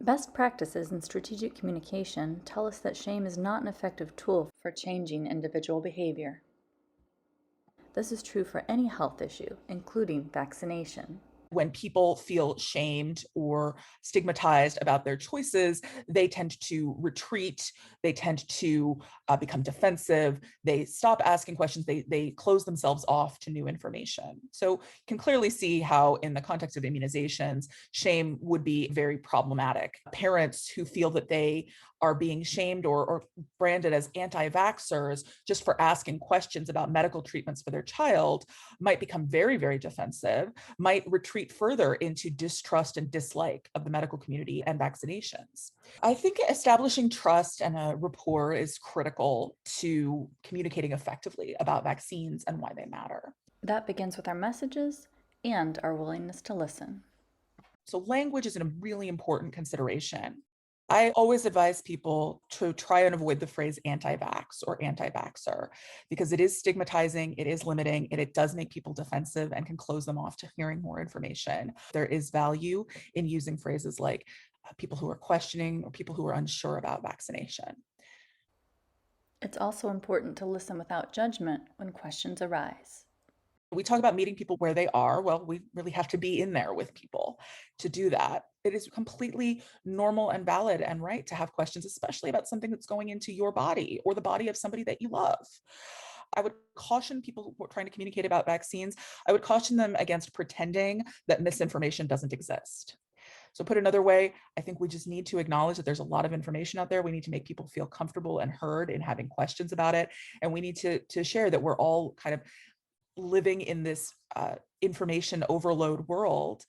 Best practices in strategic communication tell us that shame is not an effective tool for changing individual behavior. This is true for any health issue, including vaccination. When people feel shamed or stigmatized about their choices, they tend to retreat. They tend to become defensive. They stop asking questions. They close themselves off to new information. So you can clearly see how, in the context of immunizations, shame would be very problematic. Parents who feel that they are being shamed or branded as anti-vaxxers just for asking questions about medical treatments for their child might become very, very defensive, might retreat further into distrust and dislike of the medical community and vaccinations. I think establishing trust and a rapport is critical to communicating effectively about vaccines and why they matter. That begins with our messages and our willingness to listen. So language is a really important consideration. I always advise people to try and avoid the phrase anti-vax or anti-vaxxer because it is stigmatizing, it is limiting, and it does make people defensive and can close them off to hearing more information. There is value in using phrases like people who are questioning or people who are unsure about vaccination. It's also important to listen without judgment when questions arise. We talk about meeting people where they are. Well, we really have to be in there with people to do that. It is completely normal and valid and right to have questions, especially about something that's going into your body or the body of somebody that you love. I would caution people who are trying to communicate about vaccines, I would caution them against pretending that misinformation doesn't exist. So, put another way, I think we just need to acknowledge that there's a lot of information out there. We need to make people feel comfortable and heard in having questions about it. And we need to share that we're all kind of living in this information overload world.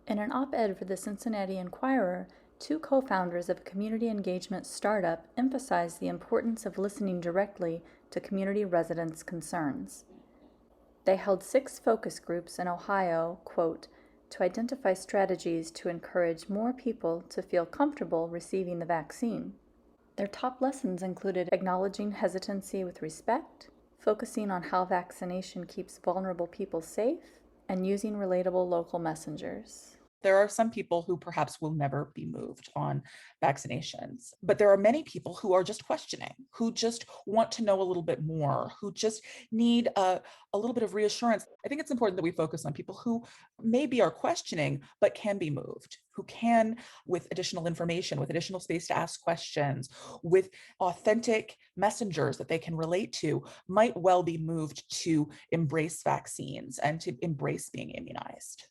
In an op-ed for the Cincinnati Enquirer, two co-founders of a community engagement startup emphasized the importance of listening directly to community residents' concerns. They held 6 focus groups in Ohio, quote, to identify strategies to encourage more people to feel comfortable receiving the vaccine. Their top lessons included acknowledging hesitancy with respect, focusing on how vaccination keeps vulnerable people safe, and using relatable local messengers. There are some people who perhaps will never be moved on vaccinations, but there are many people who are just questioning, who just want to know a little bit more, who just need a little bit of reassurance. I think it's important that we focus on people who maybe are questioning, but can be moved, who can, with additional information, with additional space to ask questions, with authentic messengers that they can relate to, might well be moved to embrace vaccines and to embrace being immunized.